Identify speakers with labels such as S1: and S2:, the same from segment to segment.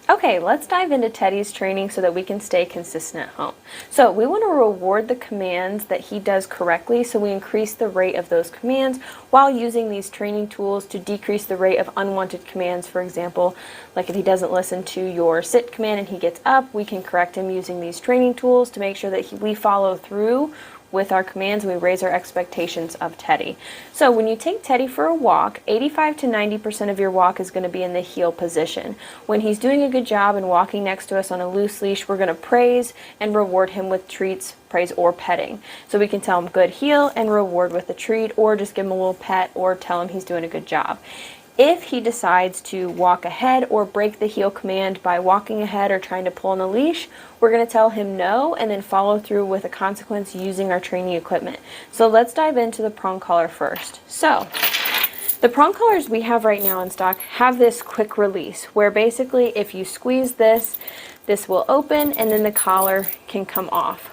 S1: Okay, let's dive into Teddy's training so that we can stay consistent at home. So we want to reward the commands that he does correctly, so we increase the rate of those commands while using these training tools to decrease the rate of unwanted commands. For example, like if he doesn't listen to your sit command and he gets up, we can correct him using these training tools to make sure that we follow through with our commands, we raise our expectations of Teddy. So when you take Teddy for a walk, 85 to 90% of your walk is going to be in the heel position. When he's doing a good job and walking next to us on a loose leash, we're going to praise and reward him with treats, praise, or petting. So we can tell him good heel and reward with a treat, or just give him a little pet or tell him he's doing a good job. If he decides to walk ahead or break the heel command by walking ahead or trying to pull on the leash, we're going to tell him no and then follow through with a consequence using our training equipment. So let's dive into the prong collar first. So the prong collars we have right now in stock have this quick release where basically if you squeeze this, this will open and then the collar can come off.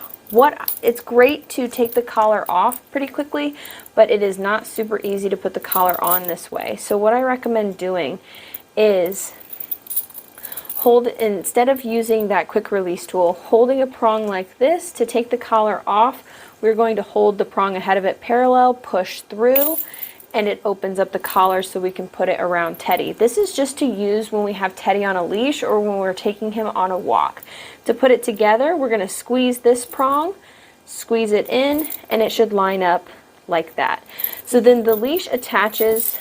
S1: It's great to take the collar off pretty quickly, but it is not super easy to put the collar on this way. So what I recommend doing is instead of using that quick release tool, holding a prong like this to take the collar off, we're going to hold the prong ahead of it parallel, push through, and it opens up the collar so we can put it around Teddy. This is just to use when we have Teddy on a leash or when we're taking him on a walk. To put it together, we're going to squeeze this prong, squeeze it in, and it should line up like that. So then the leash attaches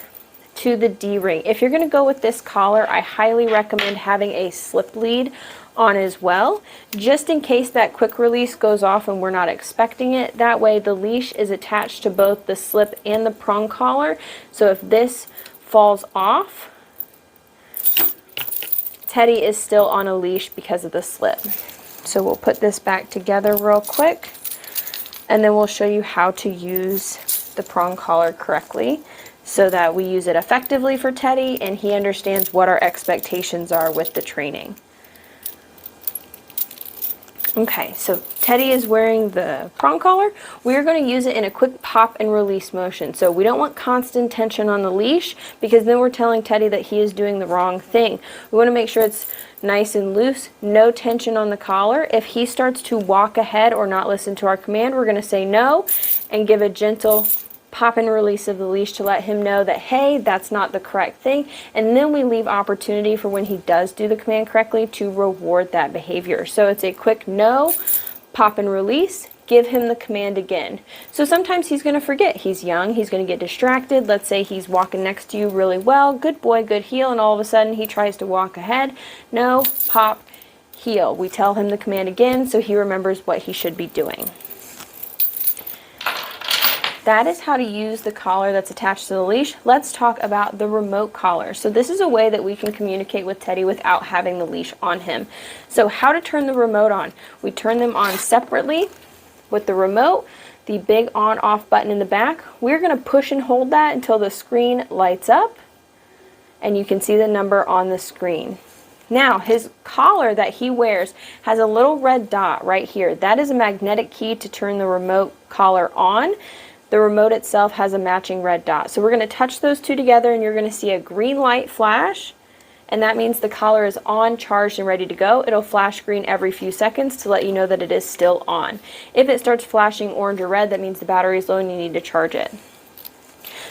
S1: to the D-ring. If you're going to go with this collar, I highly recommend having a slip lead on as well, just in case that quick release goes off and we're not expecting it. That way the leash is attached to both the slip and the prong collar, so if this falls off, Teddy is still on a leash because of the slip. So we'll put this back together real quick and then we'll show you how to use the prong collar correctly so that we use it effectively for Teddy and he understands what our expectations are with the training. Okay, so Teddy is wearing the prong collar. We're going to use it in a quick pop and release motion. So we don't want constant tension on the leash because then we're telling Teddy that he is doing the wrong thing. We want to make sure it's nice and loose, no tension on the collar. If he starts to walk ahead or not listen to our command, we're going to say no and give a gentle pop and release of the leash to let him know that, hey, that's not the correct thing. And then we leave opportunity for when he does do the command correctly to reward that behavior. So it's a quick no, pop and release, give him the command again. So sometimes he's going to forget. He's young, he's going to get distracted. Let's say he's walking next to you really well, good boy, good heel, and all of a sudden he tries to walk ahead. No, pop, heel. We tell him the command again so he remembers what he should be doing. That is how to use the collar that's attached to the leash. Let's talk about the remote collar. So this is a way that we can communicate with Teddy without having the leash on him. So how to turn the remote on? We turn them on separately with the remote, the big on-off button in the back. We're going to push and hold that until the screen lights up and you can see the number on the screen. Now, his collar that he wears has a little red dot right here. That is a magnetic key to turn the remote collar on. The remote itself has a matching red dot. So we're going to touch those two together and you're going to see a green light flash, and that means the collar is on, charged, and ready to go. It'll flash green every few seconds to let you know that it is still on. If it starts flashing orange or red, that means the battery is low and you need to charge it.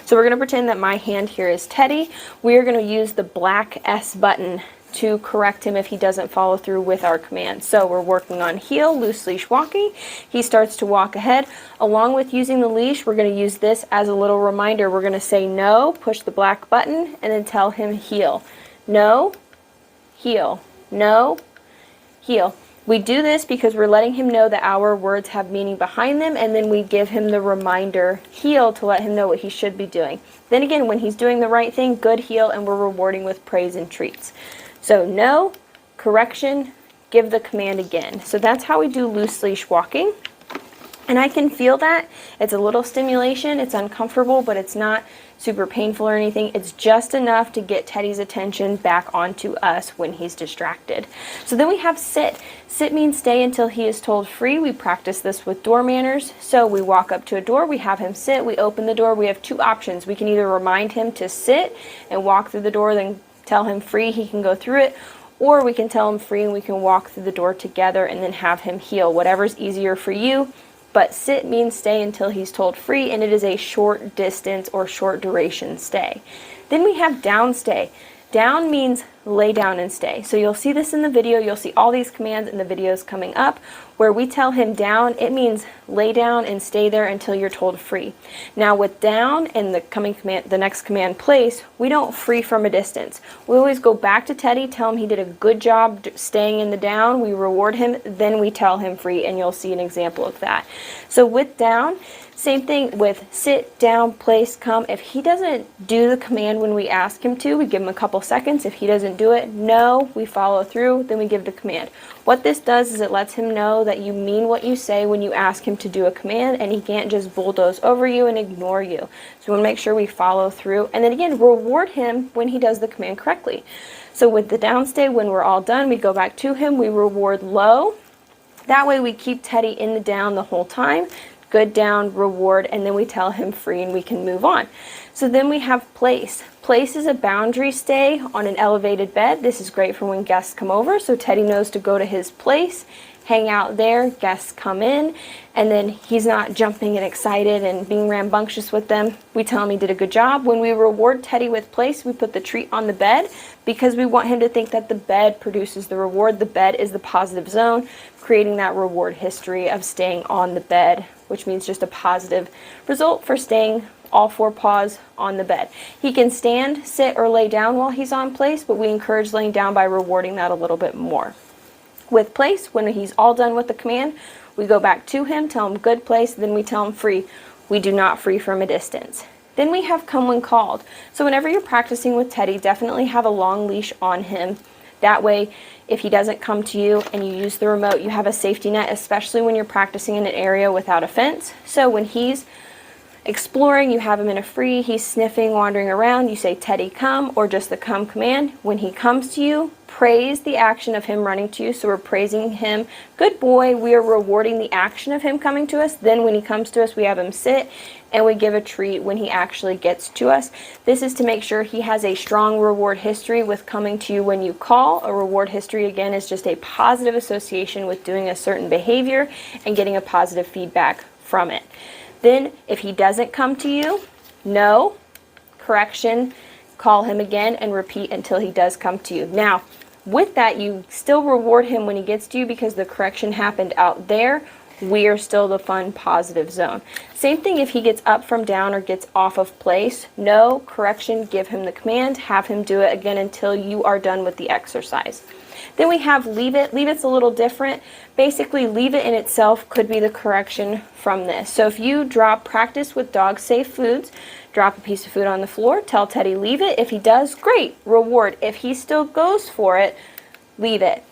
S1: So we're going to pretend that my hand here is Teddy. We are going to use the black S button to correct him if he doesn't follow through with our command. So we're working on heel, loose leash walking. He starts to walk ahead. Along with using the leash, we're going to use this as a little reminder. We're going to say no, push the black button, and then tell him heel. No, heel. No, heel. We do this because we're letting him know that our words have meaning behind them, and then we give him the reminder heel to let him know what he should be doing. Then again, when he's doing the right thing, good heel, and we're rewarding with praise and treats. So no, correction, give the command again. So that's how we do loose leash walking. And I can feel that. It's a little stimulation. It's uncomfortable, but it's not super painful or anything. It's just enough to get Teddy's attention back onto us when he's distracted. So then we have sit. Sit means stay until he is told free. We practice this with door manners. So we walk up to a door, we have him sit, we open the door. We have two options. We can either remind him to sit and walk through the door, then tell him free, he can go through it, or we can tell him free and we can walk through the door together and then have him heel, whatever's easier for you. But sit means stay until he's told free, and it is a short distance or short duration stay. Then we have down stay. Down means lay down and stay. So you'll see this in the video. You'll see all these commands in the videos coming up where we tell him down. It means lay down and stay there until you're told free. Now with down and the next command place, we don't free from a distance. We always go back to Teddy, tell him he did a good job staying in the down. We reward him, then we tell him free, and you'll see an example of that. So with down, same thing with sit, down, place, come. If he doesn't do the command when we ask him to, we give him a couple seconds. If he doesn't do it, no, we follow through, then we give the command. What this does is it lets him know that you mean what you say when you ask him to do a command, and he can't just bulldoze over you and ignore you. So we want to make sure we follow through, and then again, reward him when he does the command correctly. So with the downstay, when we're all done, we go back to him, we reward low. That way we keep Teddy in the down the whole time. Good down, reward, and then we tell him free and we can move on. So then we have place. Place is a boundary stay on an elevated bed. This is great for when guests come over, so Teddy knows to go to his place, hang out there, guests come in, and then he's not jumping and excited and being rambunctious with them. We tell him he did a good job. When we reward Teddy with place, we put the treat on the bed because we want him to think that the bed produces the reward. The bed is the positive zone, creating that reward history of staying on the bed, which means just a positive result for staying all four paws on the bed. He can stand, sit, or lay down while he's on place, but we encourage laying down by rewarding that a little bit more. With place, when he's all done with the command, we go back to him, tell him good place, then we tell him free. We do not free from a distance. Then we have come when called. So whenever you're practicing with Teddy, definitely have a long leash on him. That way, if he doesn't come to you and you use the remote, you have a safety net, especially when you're practicing in an area without a fence. So when he's exploring, you have him in a free, he's sniffing, wandering around, you say Teddy come, or just the come command. When he comes to you, praise the action of him running to you. So we're praising him, good boy. We are rewarding the action of him coming to us. Then when he comes to us, we have him sit and we give a treat when he actually gets to us. This is to make sure he has a strong reward history with coming to you when you call. A reward history, again, is just a positive association with doing a certain behavior and getting a positive feedback from it. Then if he doesn't come to you, no, correction, call him again and repeat until he does come to you. Now, with that, you still reward him when he gets to you because the correction happened out there. We are still the fun, positive zone. Same thing if he gets up from down or gets off of place. No, correction, give him the command, have him do it again until you are done with the exercise. Then we have leave it. Leave it's a little different. Basically, leave it in itself could be the correction from this. So if you practice with dog safe foods, drop a piece of food on the floor, tell Teddy leave it. If he does, great, reward. If he still goes for it, leave it.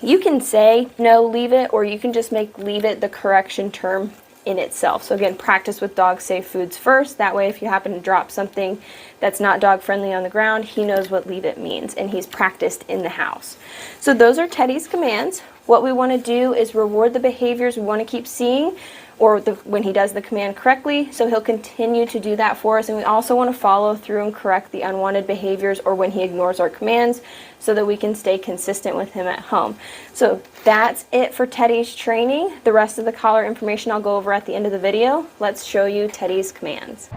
S1: You can say no, leave it, or you can just make leave it the correction term in itself. So again, practice with dog safe foods first. That way if you happen to drop something that's not dog friendly on the ground, he knows what leave it means and he's practiced in the house. So those are Teddy's commands. What we want to do is reward the behaviors we want to keep seeing, or when he does the command correctly, so he'll continue to do that for us. And we also want to follow through and correct the unwanted behaviors or when he ignores our commands so that we can stay consistent with him at home. So that's it for Teddy's training. The rest of the collar information I'll go over at the end of the video. Let's show you Teddy's commands.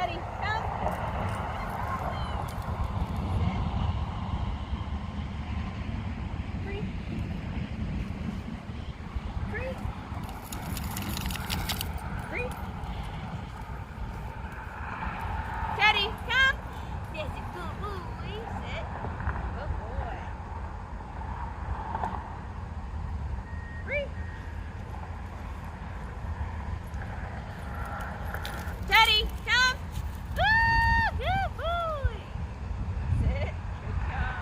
S1: Teddy, come. Free. Free. Free. Teddy, come. There's a good boy. Sit. Good boy. Free. Teddy, come. Woo, good boy. Sit. Good job.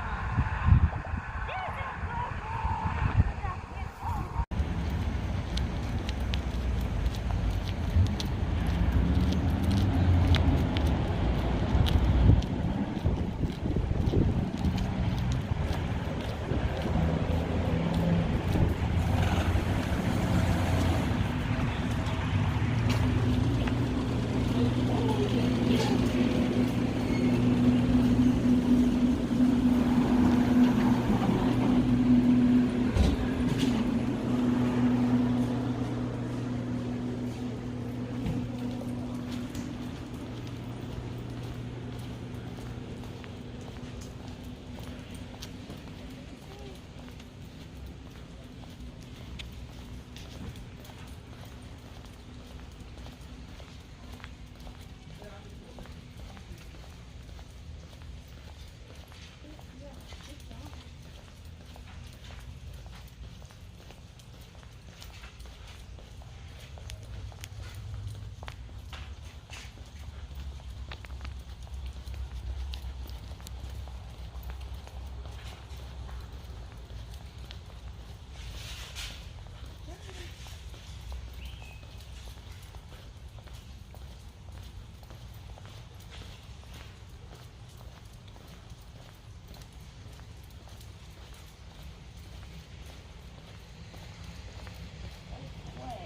S1: There's a good boy.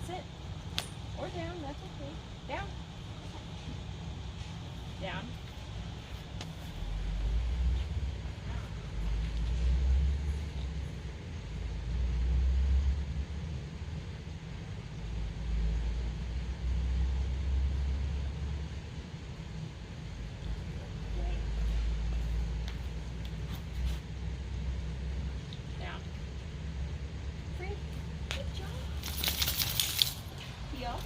S1: Sit. Or down, that's okay. Down. Down. Down. Free. Good job. Heel.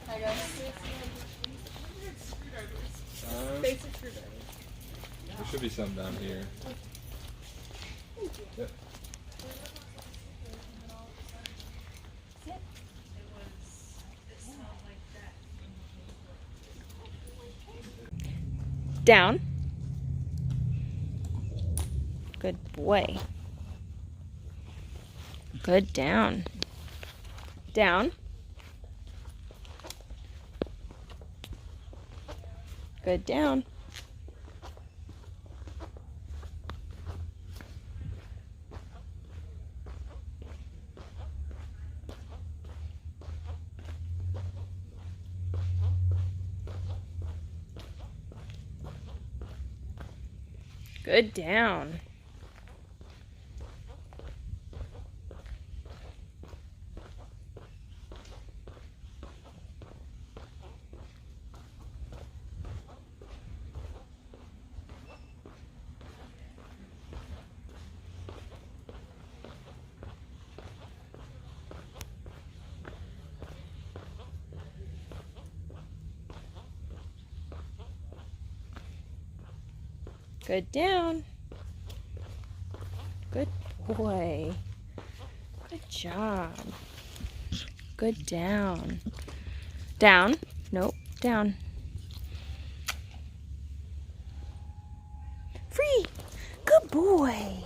S1: Hi guys. Basic screwdriver.
S2: There should be some down here. Yep.
S1: Sit. Down. Good boy. Good down. Down. Good down. Good down. Good down. Good boy. Good job. Good down. Down. Nope. Down. Free. Good boy.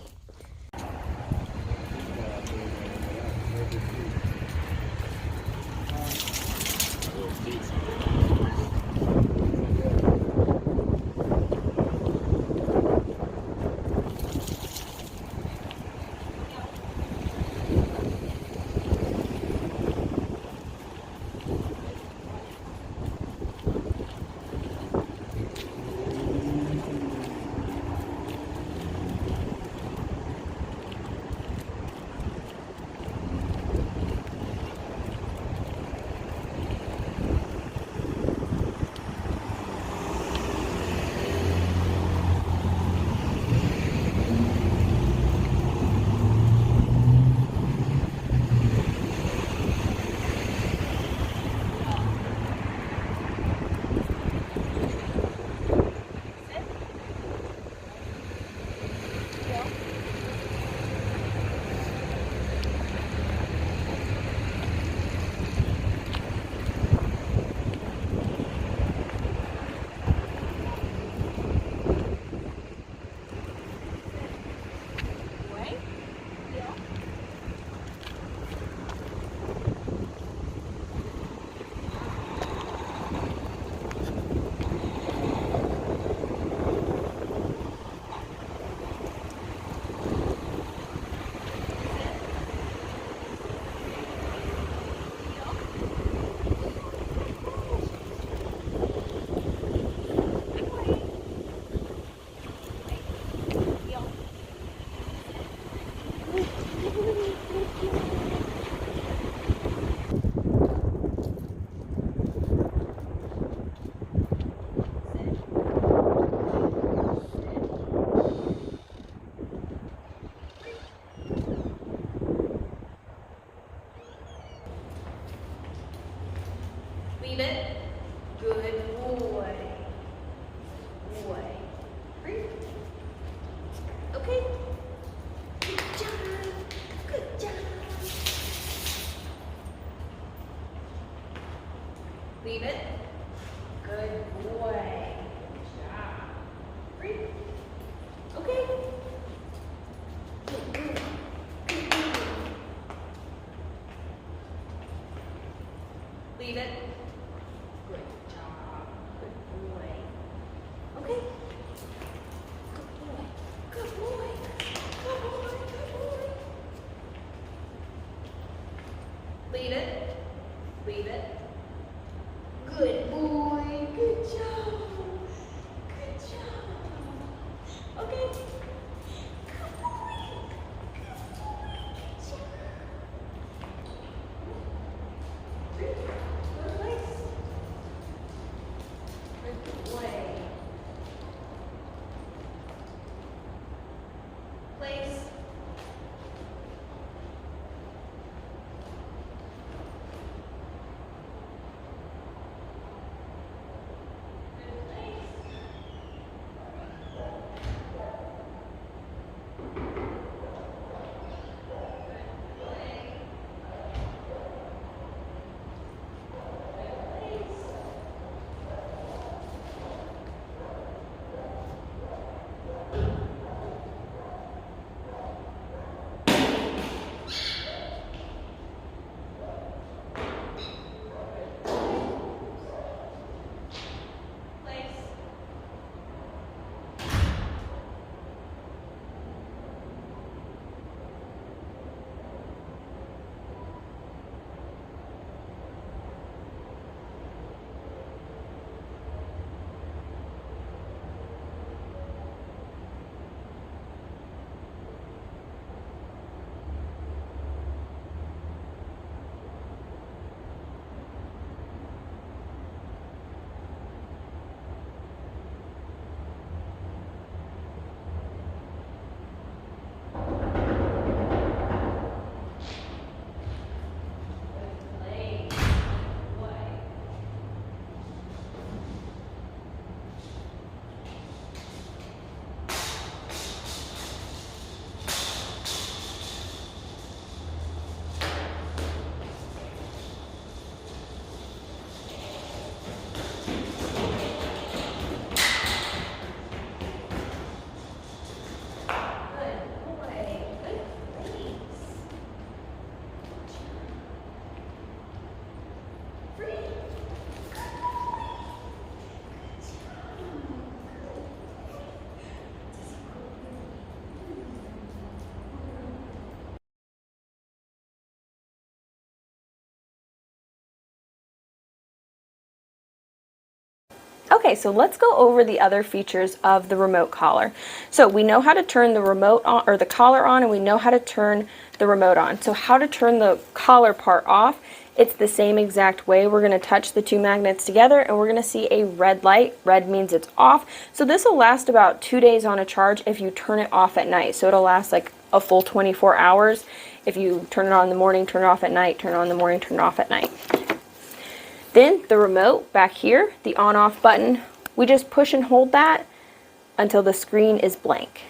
S1: Leave it. Great job. Good boy. Okay. Good boy. Good boy. Good boy. Good boy. Leave it. Leave it. Good boy. Good job. Good job. Okay. Good boy. Good boy. Good job. Good place. Good boy. Place. Okay, so let's go over the other features of the remote collar. So we know how to turn the remote on, or the collar on, and we know how to turn the remote on. So how to turn the collar part off, it's the same exact way. We're gonna touch the two magnets together and we're gonna see a red light. Red means it's off. So this will last about 2 days on a charge if you turn it off at night. So it'll last like a full 24 hours. If you turn it on in the morning, turn it off at night, turn it on in the morning, turn it off at night. Then the remote back here, the on-off button, we just push and hold that until the screen is blank.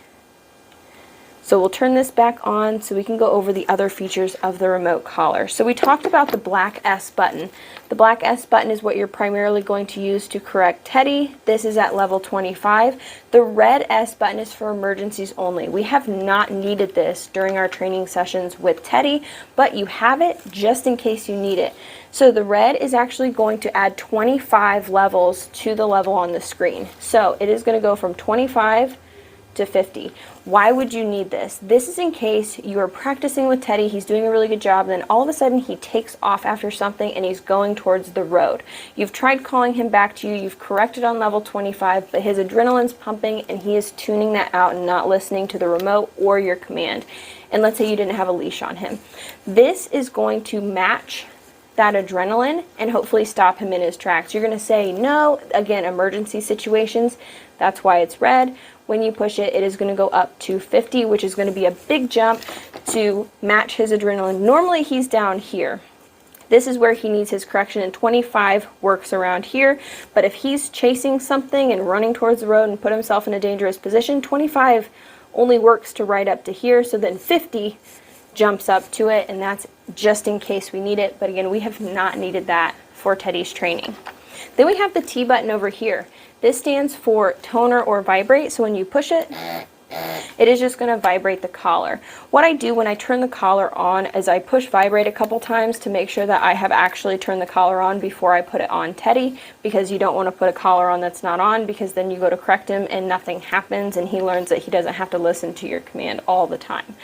S1: So we'll turn this back on so we can go over the other features of the remote collar. So we talked about the black S button. The black S button is what you're primarily going to use to correct Teddy. This is at level 25. The red S button is for emergencies only. We have not needed this during our training sessions with Teddy, but you have it just in case you need it. So the red is actually going to add 25 levels to the level on the screen. So it is going to go from 25 to 50. Why would you need this? This is in case you are practicing with Teddy, he's doing a really good job, and then all of a sudden he takes off after something and he's going towards the road. You've tried calling him back to you, you've corrected on level 25, but his adrenaline's pumping and he is tuning that out and not listening to the remote or your command. And let's say you didn't have a leash on him. This is going to match that adrenaline and hopefully stop him in his tracks. You're going to say no, again, emergency situations, that's why it's red. When you push it, it is going to go up to 50, which is going to be a big jump to match his adrenaline. Normally he's down here. This is where he needs his correction, and 25 works around here. But if he's chasing something and running towards the road and put himself in a dangerous position, 25 only works to right up to here. So then 50 jumps up to it, and that's just in case we need it. But again, we have not needed that for Teddy's training. Then we have the T button over here. This stands for toner or vibrate, so when you push it, It is just going to vibrate the collar. What I do when I turn the collar on is I push vibrate a couple times to make sure that I have actually turned the collar on before I put it on Teddy, because you don't want to put a collar on that's not on, because then you go to correct him and nothing happens and he learns that he doesn't have to listen to your command all the time.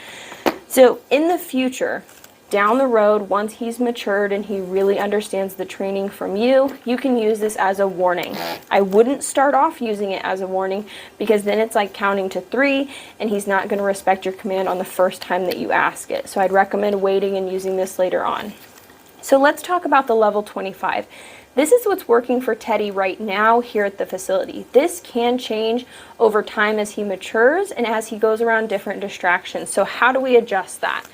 S1: So in the future, down the road, once he's matured and he really understands the training from you, you can use this as a warning. I wouldn't start off using it as a warning, because then it's like counting to 3 and he's not going to respect your command on the first time that you ask it. So I'd recommend waiting and using this later on. So let's talk about the level 25. This is what's working for Teddy right now here at the facility. This can change over time as he matures and as he goes around different distractions. So how do we adjust that?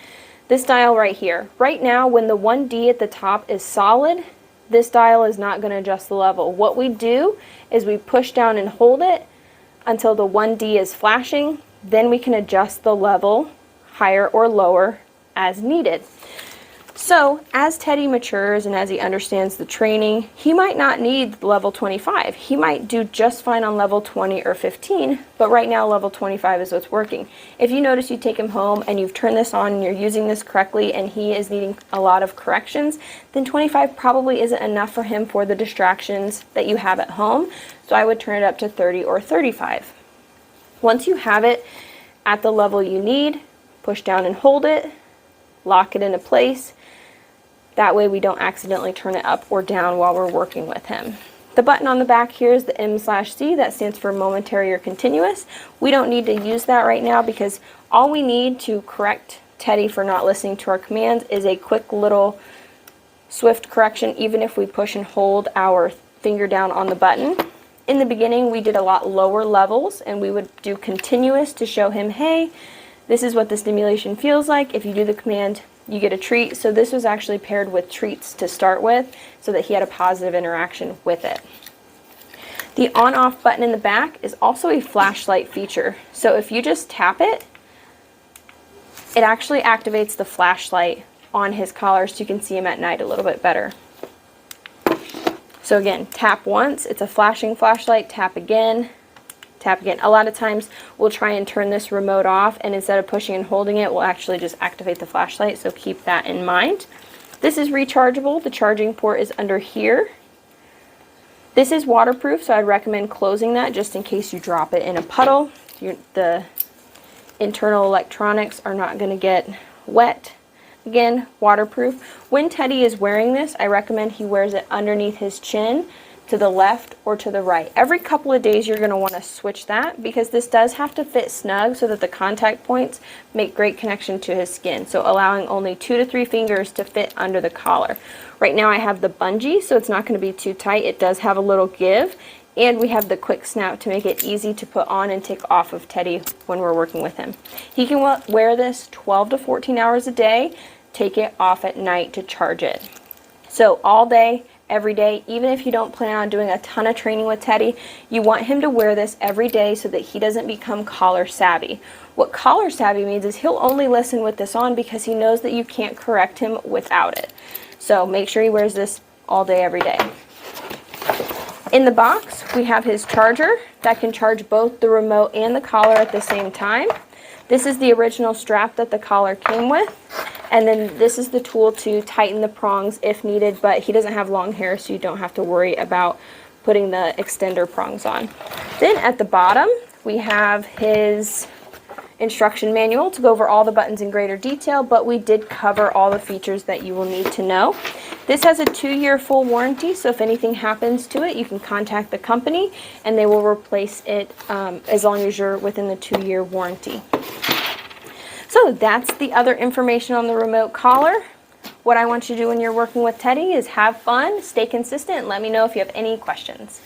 S1: This dial right here. Right now, when the 1D at the top is solid, this dial is not going to adjust the level. What we do is we push down and hold it until the 1D is flashing. Then we can adjust the level higher or lower as needed. So as Teddy matures and as he understands the training, he might not need level 25. He might do just fine on level 20 or 15, but right now level 25 is what's working. If you notice you take him home and you've turned this on and you're using this correctly and he is needing a lot of corrections, then 25 probably isn't enough for him for the distractions that you have at home. So I would turn it up to 30 or 35. Once you have it at the level you need, push down and hold it, lock it into place. That way we don't accidentally turn it up or down while we're working with him. The button on the back here is the M/C. That stands for momentary or continuous. We don't need to use that right now, because all we need to correct Teddy for not listening to our commands is a quick little swift correction, even if we push and hold our finger down on the button. In the beginning, we did a lot lower levels, and we would do continuous to show him, hey, this is what the stimulation feels like. If you do the command, you get a treat. So this was actually paired with treats to start with, so that he had a positive interaction with it. The on-off button in the back is also a flashlight feature. So if you just tap it, it actually activates the flashlight on his collar so you can see him at night a little bit better. So again, tap once, it's a flashing flashlight, tap again, tap again. A lot of times we'll try and turn this remote off, and instead of pushing and holding it, we'll actually just activate the flashlight, so keep that in mind. This is rechargeable. The charging port is under here. This is waterproof, so I'd recommend closing that just in case you drop it in a puddle. The internal electronics are not going to get wet. Again, waterproof. When Teddy is wearing this, I recommend he wears it underneath his chin, to the left or to the right. Every couple of days you're going to want to switch that, because this does have to fit snug so that the contact points make great connection to his skin. So allowing only 2 to 3 fingers to fit under the collar. Right now I have the bungee, so it's not going to be too tight. It does have a little give, and we have the quick snap to make it easy to put on and take off of Teddy when we're working with him. He can wear this 12 to 14 hours a day, take it off at night to charge it. So all day, every day, even if you don't plan on doing a ton of training with Teddy, you want him to wear this every day so that he doesn't become collar savvy. What collar savvy means is he'll only listen with this on because he knows that you can't correct him without it. So make sure he wears this all day, every day. In the box, we have his charger that can charge both the remote and the collar at the same time. This is the original strap that the collar came with. And then this is the tool to tighten the prongs if needed, but he doesn't have long hair, so you don't have to worry about putting the extender prongs on. Then at the bottom, we have his instruction manual to go over all the buttons in greater detail, but we did cover all the features that you will need to know. This has a 2-year full warranty, so if anything happens to it, you can contact the company and they will replace it as long as you're within the 2-year warranty. So that's the other information on the remote collar. What I want you to do when you're working with Teddy is have fun, stay consistent, and let me know if you have any questions.